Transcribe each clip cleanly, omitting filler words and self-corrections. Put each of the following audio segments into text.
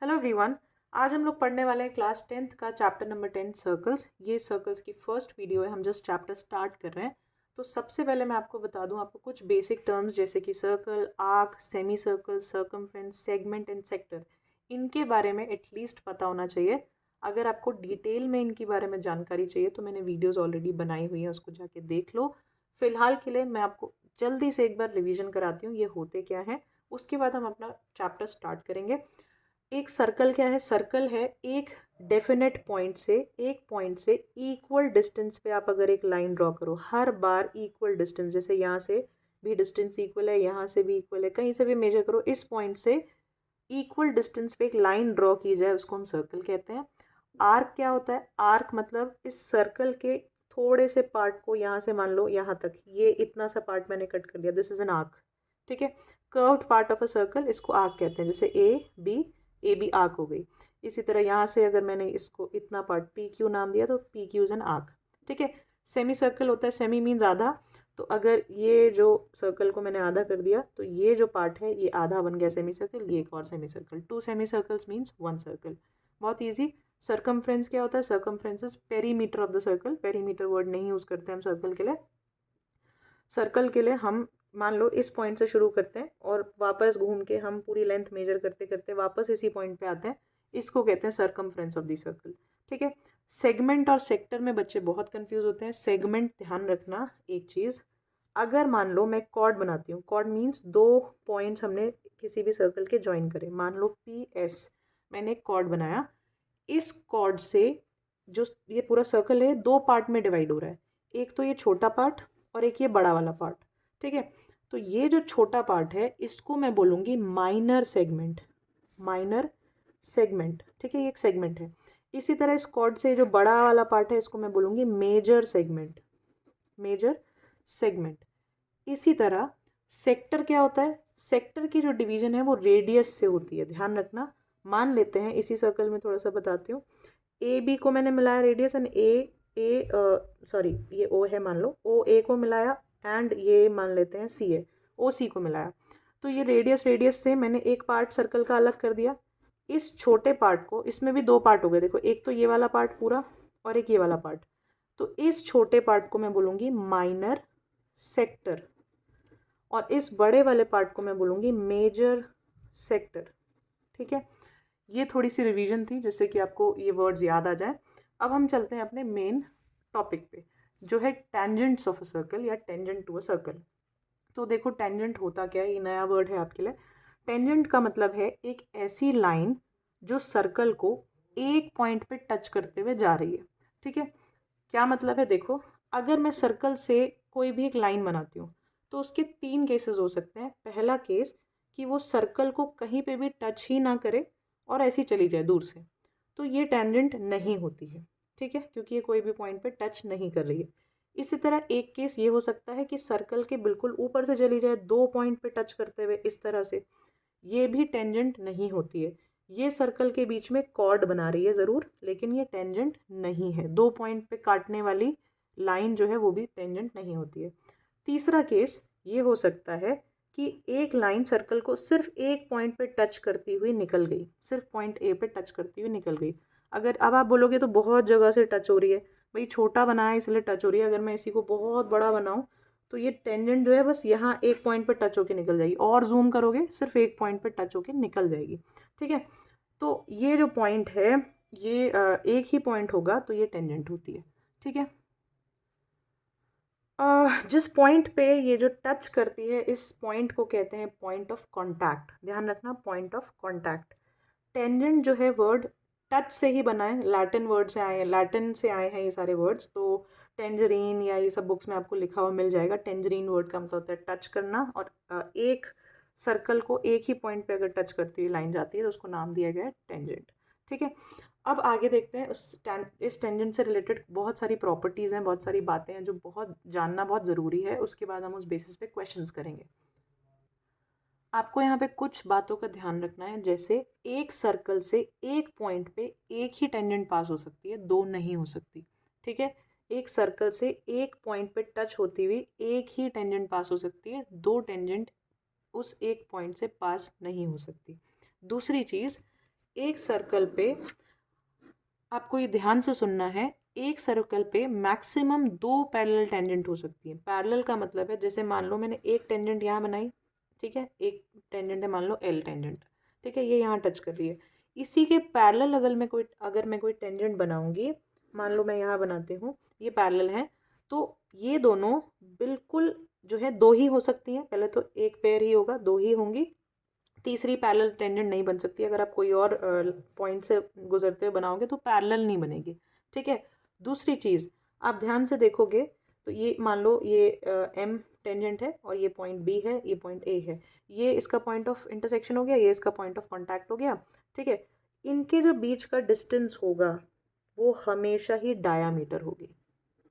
Hello everyone. आज हम लोग पढ़ने वाले हैं क्लास 10th का चैप्टर नंबर 10 सर्कल्स। ये सर्कल्स की फर्स्ट वीडियो है, हम जस्ट चैप्टर स्टार्ट कर रहे हैं। तो सबसे पहले मैं आपको बता दूं, आपको कुछ बेसिक टर्म्स जैसे कि circle, arc, semi circle, circumference, segment and sector, इनके बारे में एटलीस्ट पता होना चाहिए। अगर आपको डिटेल में इनके बारे में जानकारी चाहिए तो मैंने वीडियोज़ ऑलरेडी बनाई हुई है, उसको जाके देख लो। फिलहाल के लिए मैं आपको जल्दी से एक बार रिविज़न कराती हूँ ये होते क्या है, उसके बाद हम अपना चैप्टर स्टार्ट करेंगे। एक सर्कल क्या है? सर्कल है एक डेफिनेट पॉइंट से इक्वल डिस्टेंस पे आप अगर एक लाइन ड्रॉ करो, हर बार इक्वल डिस्टेंस, जैसे यहाँ से भी डिस्टेंस इक्वल है, यहाँ से भी इक्वल है, कहीं से भी मेजर करो, इस पॉइंट से इक्वल डिस्टेंस पे एक लाइन ड्रॉ की जाए, उसको हम सर्कल कहते हैं। आर्क क्या होता है? आर्क मतलब इस सर्कल के थोड़े से पार्ट को, यहाँ से मान लो यहाँ तक, ये इतना सा पार्ट मैंने कट कर लिया, दिस इज एन आर्क। ठीक है, curved part of a circle, इसको आर्क कहते हैं। जैसे ए बी आर्क हो गई। इसी तरह यहाँ से अगर मैंने इसको इतना पार्ट पी क्यू नाम दिया तो P Q is an arc. ठीक है, सेमी सर्कल होता है, सेमी मीन्स आधा। तो अगर ये जो सर्कल को मैंने आधा कर दिया तो ये जो पार्ट है ये आधा बन गया सेमी सर्कल, ये एक और semi circle. 2 semi circles means 1 circle. बहुत ईजी। सर्कमफ्रेंस क्या होता है? Circumference is perimeter of the circle. Perimeter word नहीं यूज़ करते हम सर्कल के लिए। सर्कल के लिए हम मान लो इस पॉइंट से शुरू करते हैं और वापस घूम के हम पूरी लेंथ मेजर करते करते वापस इसी पॉइंट पे आते हैं, इसको कहते हैं सर्कमफ्रेंस ऑफ द सर्कल। ठीक है, सेगमेंट और सेक्टर में बच्चे बहुत कंफ्यूज होते हैं। सेगमेंट, ध्यान रखना एक चीज़, अगर मान लो मैं कॉर्ड बनाती हूँ, कॉर्ड मीन्स 2 पॉइंट्स हमने किसी भी सर्कल के ज्वाइन करे, मान लो पी एस, मैंने एक कॉर्ड बनाया। इस कॉर्ड से जो ये पूरा सर्कल है 2 पार्ट में डिवाइड हो रहा है, एक तो ये छोटा पार्ट और एक ये बड़ा वाला पार्ट। ठीक है, तो ये जो छोटा पार्ट है इसको मैं बोलूँगी माइनर सेगमेंट। माइनर सेगमेंट, ठीक है, ये एक सेगमेंट है। इसी तरह इस कॉर्ड से जो बड़ा वाला पार्ट है इसको मैं बोलूँगी मेजर सेगमेंट। Major segment. इसी तरह सेक्टर क्या होता है? सेक्टर की जो डिवीजन है वो रेडियस से होती है, ध्यान रखना। मान लेते हैं इसी सर्कल में थोड़ा सा बताती हूँ, ए बी को मैंने मिलाया रेडियस, एंड सॉरी ये ओ है, मान लो ओ ए को मिलाया, एंड ये मान लेते हैं सी ए, ओ सी को मिलाया। तो ये रेडियस से मैंने एक पार्ट सर्कल का अलग कर दिया। इस छोटे पार्ट को, इसमें भी 2 पार्ट हो गए, देखो एक तो ये वाला पार्ट पूरा और एक ये वाला पार्ट। तो इस छोटे पार्ट को मैं बोलूँगी माइनर सेक्टर और इस बड़े वाले पार्ट को मैं बोलूँगी मेजर सेक्टर। ठीक है, ये थोड़ी सी रिवीजन थी जिससे कि आपको ये वर्ड्स याद आ जाए। अब हम चलते हैं अपने मेन टॉपिक पे, जो है टेंजेंट्स ऑफ अ सर्कल या टेंजेंट टू अ सर्कल। तो देखो टेंजेंट होता क्या है, ये नया वर्ड है आपके लिए। टेंजेंट का मतलब है एक ऐसी लाइन जो सर्कल को एक पॉइंट पे टच करते हुए जा रही है। ठीक है, क्या मतलब है? देखो, अगर मैं सर्कल से कोई भी एक लाइन बनाती हूँ तो उसके 3 केसेस हो सकते हैं। पहला केस कि वो सर्कल को कहीं पे भी टच ही ना करे और ऐसी चली जाए दूर से, तो ये टेंजेंट नहीं होती है। ठीक है, क्योंकि ये कोई भी पॉइंट पे टच नहीं कर रही है। इसी तरह एक केस ये हो सकता है कि सर्कल के बिल्कुल ऊपर से चली जाए 2 पॉइंट पे टच करते हुए, इस तरह से, ये भी टेंजेंट नहीं होती है। ये सर्कल के बीच में कॉर्ड बना रही है ज़रूर, लेकिन ये टेंजेंट नहीं है। 2 पॉइंट पे काटने वाली लाइन जो है वो भी टेंजेंट नहीं होती है। तीसरा केस ये हो सकता है कि एक लाइन सर्कल को सिर्फ एक पॉइंट पे टच करती हुई निकल गई, सिर्फ पॉइंट ए पे टच करती हुई निकल गई। अगर अब आप बोलोगे तो बहुत जगह से टच हो रही है, भाई छोटा बनाया इसलिए टच हो रही है, अगर मैं इसी को बहुत बड़ा बनाऊँ तो ये टेंजेंट जो है बस यहाँ एक पॉइंट पे टच होके निकल जाएगी, और जूम करोगे सिर्फ एक पॉइंट पे टच होके निकल जाएगी। ठीक है, तो ये जो पॉइंट है ये एक ही पॉइंट होगा तो ये टेंजेंट होती है। ठीक है, जिस पॉइंट पे ये जो टच करती है इस पॉइंट को कहते हैं पॉइंट ऑफ कांटेक्ट। ध्यान रखना, पॉइंट ऑफ कांटेक्ट। टेंजेंट जो है वर्ड टच से ही बना है, लैटिन वर्ड से आए हैं, लैटिन से आए हैं ये सारे वर्ड्स। तो टेंजरीन या ये सब बुक्स में आपको लिखा हुआ मिल जाएगा। टेंजरीन वर्ड का मतलब होता है टच करना, और एक सर्कल को एक ही पॉइंट पे अगर टच करती हुई लाइन जाती है तो उसको नाम दिया गया है टेंजेंट। ठीक है, अब आगे देखते हैं इस टेंजेंट से रिलेटेड बहुत सारी प्रॉपर्टीज़ हैं, बहुत सारी बातें हैं जो बहुत जानना बहुत ज़रूरी है। उसके बाद हम उस बेसिस पे क्वेश्चंस करेंगे। आपको यहाँ पे कुछ बातों का ध्यान रखना है, जैसे एक सर्कल से एक पॉइंट पे एक ही टेंजेंट पास हो सकती है, 2 नहीं हो सकती। ठीक है, एक सर्कल से एक पॉइंट पे टच होती हुई एक ही टेंजेंट पास हो सकती है, 2 टेंजेंट उस एक पॉइंट से पास नहीं हो सकती। दूसरी चीज़, एक सर्कल पे आपको ये ध्यान से सुनना है, एक सर्कल पे मैक्सिमम 2 पैरेलल टेंजेंट हो सकती है। पैरेलल का मतलब है जैसे मान लो मैंने एक टेंजेंट यहाँ बनाई, ठीक है, एक टेंजेंट है मान लो एल टेंजेंट, ठीक है, ये यहाँ टच कर रही है। इसी के पैरेलल अगर मैं कोई टेंजेंट बनाऊंगी, मान लो मैं यहाँ बनाती हूँ, ये पैरेलल है, तो ये दोनों बिल्कुल जो है 2 ही हो सकती हैं। पहले तो एक पेयर ही होगा, 2 ही होंगी, तीसरी पैरेलल टेंजेंट नहीं बन सकती। अगर आप कोई और पॉइंट से गुजरते हुए बनाओगे तो पैरेलल नहीं बनेगी, ठीक है। दूसरी चीज़ आप ध्यान से देखोगे तो ये मान लो ये एम टेंजेंट है और ये पॉइंट बी है, ये पॉइंट ए है, ये इसका पॉइंट ऑफ इंटरसेक्शन हो गया, ये इसका पॉइंट ऑफ कॉन्टैक्ट हो गया, ठीक है। इनके जो बीच का डिस्टेंस होगा वो हमेशा ही डायामीटर होगी,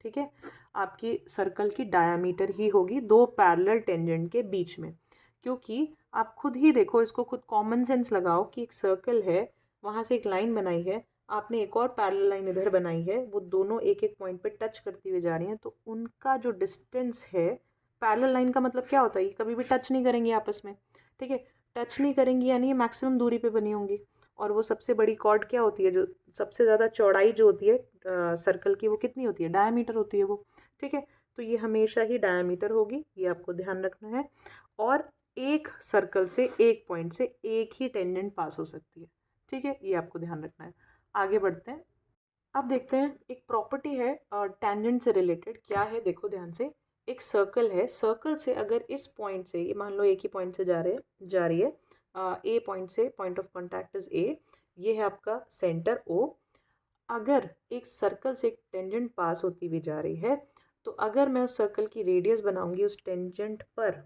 ठीक है। आपकी सर्कल की डायामीटर ही होगी 2 पैरेलल टेंजेंट के बीच में, क्योंकि आप खुद ही देखो, इसको खुद कॉमन सेंस लगाओ कि एक सर्कल है, वहाँ से एक लाइन बनाई है, आपने एक और पैरेलल लाइन इधर बनाई है, वो दोनों एक एक पॉइंट पे टच करती हुई जा रही हैं, तो उनका जो डिस्टेंस है, पैरेलल लाइन का मतलब क्या होता है, ये कभी भी टच नहीं करेंगी आपस में, ठीक है। टच नहीं करेंगी यानी ये मैक्सिमम दूरी पे बनी होंगी। और वो सबसे बड़ी कॉर्ड क्या होती है, जो सबसे ज़्यादा चौड़ाई जो होती है सर्कल की, वो कितनी होती है, डायमीटर होती है वो, ठीक है। तो ये हमेशा ही डायमीटर होगी, ये आपको ध्यान रखना है। और एक सर्कल से एक पॉइंट से एक ही टेंजेंट पास हो सकती है, ठीक है, ये आपको ध्यान रखना है। आगे बढ़ते हैं। अब देखते हैं एक प्रॉपर्टी है टेंजेंट से रिलेटेड, क्या है देखो ध्यान से। एक सर्कल है, सर्कल से अगर इस पॉइंट से, ये मान लो एक ही पॉइंट से जा रही है, ए पॉइंट से, point of contact is a, ये है आपका सेंटर ओ। अगर एक सर्कल से एक टेंजेंट पास होती हुई जा रही है, तो अगर मैं उस सर्कल की रेडियस बनाऊंगी उस टेंजेंट पर,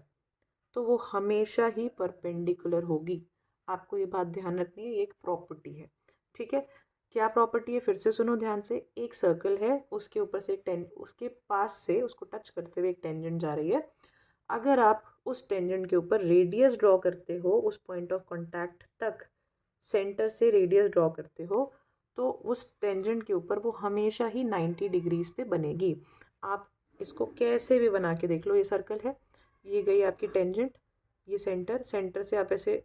तो वो हमेशा ही परपेंडिकुलर होगी। आपको ये बात ध्यान रखनी है, ये एक प्रॉपर्टी है, ठीक है। क्या प्रॉपर्टी है, फिर से सुनो ध्यान से। एक सर्कल है, उसके ऊपर से उसके पास से उसको टच करते हुए एक टेंजेंट जा रही है। अगर आप उस टेंजेंट के ऊपर रेडियस ड्रॉ करते हो, उस पॉइंट ऑफ कॉन्टैक्ट तक सेंटर से रेडियस ड्रॉ करते हो, तो उस टेंजेंट के ऊपर वो हमेशा ही 90 डिग्रीज पे बनेगी। आप इसको कैसे भी बना के देख लो, ये सर्कल है, ये गई आपकी टेंजेंट, ये सेंटर से आप ऐसे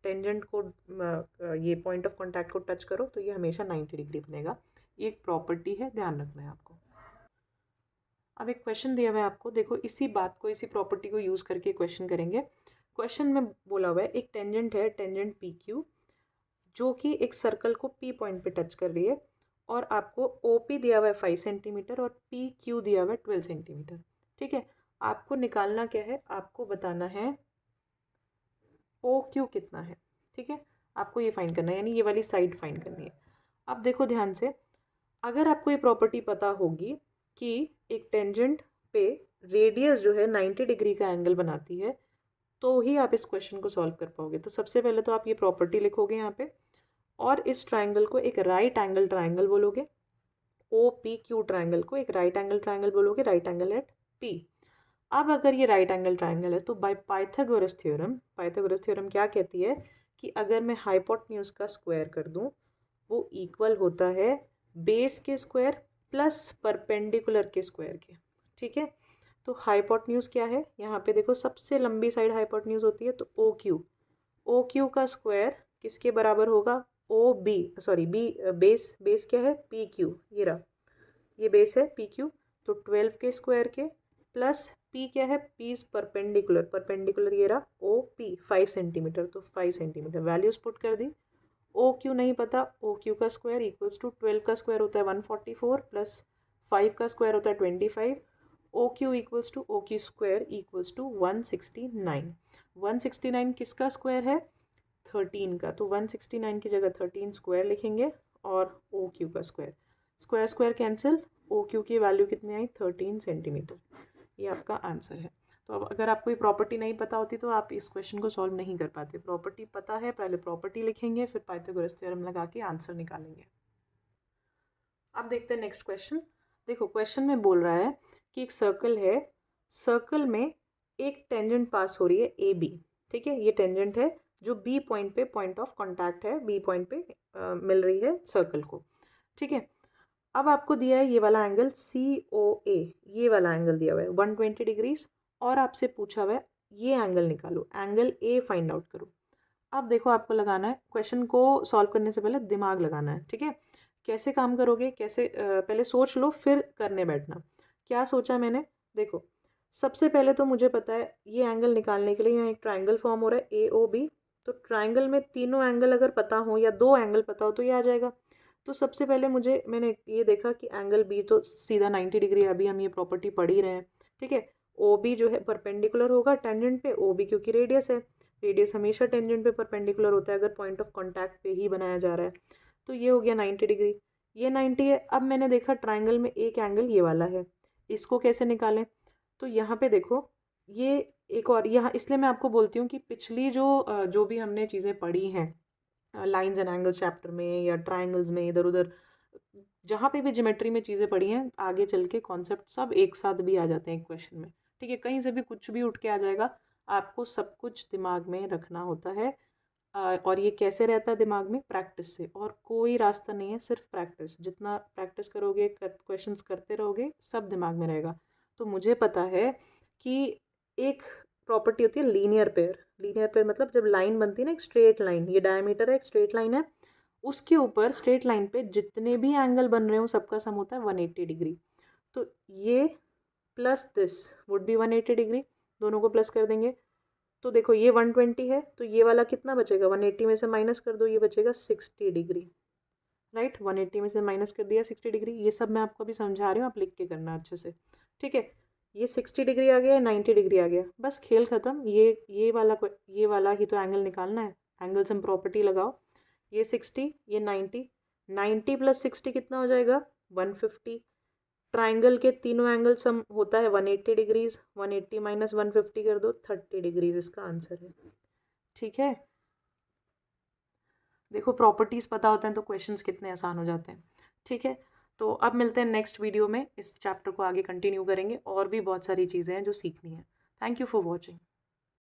टेंजेंट को ये पॉइंट ऑफ कांटेक्ट को टच करो तो ये हमेशा 90 डिग्री बनेगा। ये एक प्रॉपर्टी है, ध्यान रखना है आपको। अब एक क्वेश्चन दिया हुआ है आपको, देखो इसी बात को, इसी प्रॉपर्टी को यूज़ करके क्वेश्चन करेंगे। क्वेश्चन में बोला हुआ है एक टेंजेंट है, टेंजेंट पी क्यू, जो कि एक सर्कल को पी पॉइंट पे टच कर रही है, और आपको ओ पी दिया हुआ है 5 सेंटीमीटर और पी क्यू दिया हुआ है 12 सेंटीमीटर, ठीक है। आपको निकालना क्या है, आपको बताना है ओ क्यू कितना है, ठीक है। आपको ये फाइंड करना है, यानी ये वाली साइड फाइंड करनी है। अब देखो ध्यान से, अगर आपको ये प्रॉपर्टी पता होगी कि एक टेंजेंट पे रेडियस जो है 90 डिग्री का एंगल बनाती है, तो ही आप इस क्वेश्चन को सॉल्व कर पाओगे। तो सबसे पहले तो आप ये प्रॉपर्टी लिखोगे यहाँ पे, और इस ट्राइंगल को एक राइट एंगल ट्राइंगल बोलोगे। ओ पी क्यू ट्राइंगल को एक राइट एंगल ट्राइंगल बोलोगे, राइट एंगल एट पी। अब अगर ये राइट एंगल ट्राइंगल है तो बाय पाइथागोरस थ्योरम क्या कहती है कि अगर मैं हाइपोटेन्यूज का स्क्वायर कर दूं, वो इक्वल होता है बेस के स्क्वायर प्लस परपेंडिकुलर के स्क्वायर के, ठीक है। तो हाइपोटेन्यूज क्या है, यहाँ पे देखो सबसे लंबी साइड हाइपोटेन्यूज होती है, तो ओ क्यू का स्क्वायर किसके बराबर होगा, O B, sorry B, base क्या है, पी क्यू, ये रहा, ये बेस है पी क्यू, तो 12 के स्क्वायर के प्लस पी क्या है, पी इज परपेंडिकुलर ये रहा ओ पी 5 सेंटीमीटर, तो 5 सेंटीमीटर वैल्यूज पुट कर दी। ओ क्यू नहीं पता, ओ क्यू का स्क्वायर इक्वल्स टू 12 का स्क्वायर होता है 144 प्लस 5 का स्क्वायर होता है 25। O Q equals to O Q square equals to 169। 169 किसका स्क्वायर है, 13 का, तो 169 की जगह 13 स्क्वायर लिखेंगे और ओ क्यू का square, square square cancel, O Q की वैल्यू कितनी आई, 13 सेंटीमीटर। ये आपका आंसर है। तो अब अगर आपको ये प्रॉपर्टी नहीं पता होती तो आप इस क्वेश्चन को सॉल्व नहीं कर पाते। प्रॉपर्टी पता है, पहले प्रॉपर्टी लिखेंगे, फिर पाइथागोरस थ्योरम लगा के आंसर निकालेंगे। अब देखते हैं नेक्स्ट क्वेश्चन। देखो क्वेश्चन में बोल रहा है कि एक सर्कल है, सर्कल में एक टेंजेंट पास हो रही है ए बी, ठीक है। ये टेंजेंट है जो बी पॉइंट पे, पॉइंट ऑफ कॉन्टैक्ट है, बी पॉइंट पे मिल रही है सर्कल को, ठीक है। अब आपको दिया है ये वाला एंगल सी ओ ए, ये वाला एंगल दिया हुआ है 120 डिग्रीज, और आपसे पूछा हुआ है ये एंगल निकालो, एंगल ए फाइंड आउट करो। अब देखो आपको लगाना है, क्वेश्चन को सॉल्व करने से पहले दिमाग लगाना है, ठीक है। कैसे काम करोगे, कैसे पहले सोच लो फिर करने बैठना। क्या सोचा मैंने, देखो सबसे पहले तो मुझे पता है ये एंगल निकालने के लिए यहाँ एक ट्राइंगल फॉर्म हो रहा है AOB। तो ट्राइंगल में तीनों एंगल अगर पता हो या दो एंगल पता हो तो ये आ जाएगा। तो सबसे पहले मैंने ये देखा कि एंगल B तो सीधा 90 डिग्री, अभी हम ये प्रॉपर्टी पढ़ ही रहे हैं, ठीक है। OB जो है परपेंडिकुलर होगा टेंजेंट पे, OB क्योंकि रेडियस है, रेडियस हमेशा टेंजेंट पे परपेंडिकुलर होता है अगर पॉइंट ऑफ कॉन्टैक्ट पे ही बनाया जा रहा है। तो ये हो गया 90 डिग्री, ये 90 है। अब मैंने देखा ट्राइंगल में एक एंगल ये वाला है, इसको कैसे निकालें। तो यहाँ पे देखो ये एक और, यहाँ इसलिए मैं आपको बोलती हूँ कि पिछली जो भी हमने चीज़ें पढ़ी हैं लाइंस एंड एंगल्स चैप्टर में या ट्राइंगल्स में, इधर उधर जहाँ पे भी ज्योमेट्री में चीज़ें पढ़ी हैं, आगे चल के कॉन्सेप्ट सब एक साथ भी आ जाते हैं एक क्वेश्चन में, ठीक है। कहीं से भी कुछ भी उठ के आ जाएगा, आपको सब कुछ दिमाग में रखना होता है। और ये कैसे रहता है दिमाग में, प्रैक्टिस से, और कोई रास्ता नहीं है, सिर्फ प्रैक्टिस। जितना प्रैक्टिस करोगे, क्वेश्चंस करते रहोगे, सब दिमाग में रहेगा। तो मुझे पता है कि एक प्रॉपर्टी होती है लीनियर पेयर। लीनियर पेयर मतलब जब लाइन बनती है ना, एक स्ट्रेट लाइन, ये डायमीटर है, एक स्ट्रेट लाइन है, उसके ऊपर स्ट्रेट लाइन पे जितने भी एंगल बन रहे हो सबका सम होता है 180 डिग्री। तो ये plus this would be 180 degree, दोनों को प्लस कर देंगे तो देखो ये 120 है, तो ये वाला कितना बचेगा, 180 में से माइनस कर दो, ये बचेगा 60 डिग्री, राइट। 180 में से माइनस कर दिया 60 डिग्री। ये सब मैं आपको अभी समझा रही हूँ, आप लिख के करना अच्छे से, ठीक है। ये 60 डिग्री आ गया, 90 डिग्री आ गया, बस खेल ख़त्म। ये वाला ही तो एंगल निकालना है, एंगल सम प्रॉपर्टी लगाओ। ये 60, ये 90, 90 प्लस 60 कितना हो जाएगा, 150। ट्राइंगल के तीनों एंगल सम होता है 180 डिग्रीज, 180 माइनस 150 कर दो, 30 डिग्रीज इसका आंसर है, ठीक है। देखो प्रॉपर्टीज़ पता होते हैं तो क्वेश्चंस कितने आसान हो जाते हैं, ठीक है। तो अब मिलते हैं नेक्स्ट वीडियो में, इस चैप्टर को आगे कंटिन्यू करेंगे, और भी बहुत सारी चीज़ें हैं जो सीखनी है। Thank you for watching.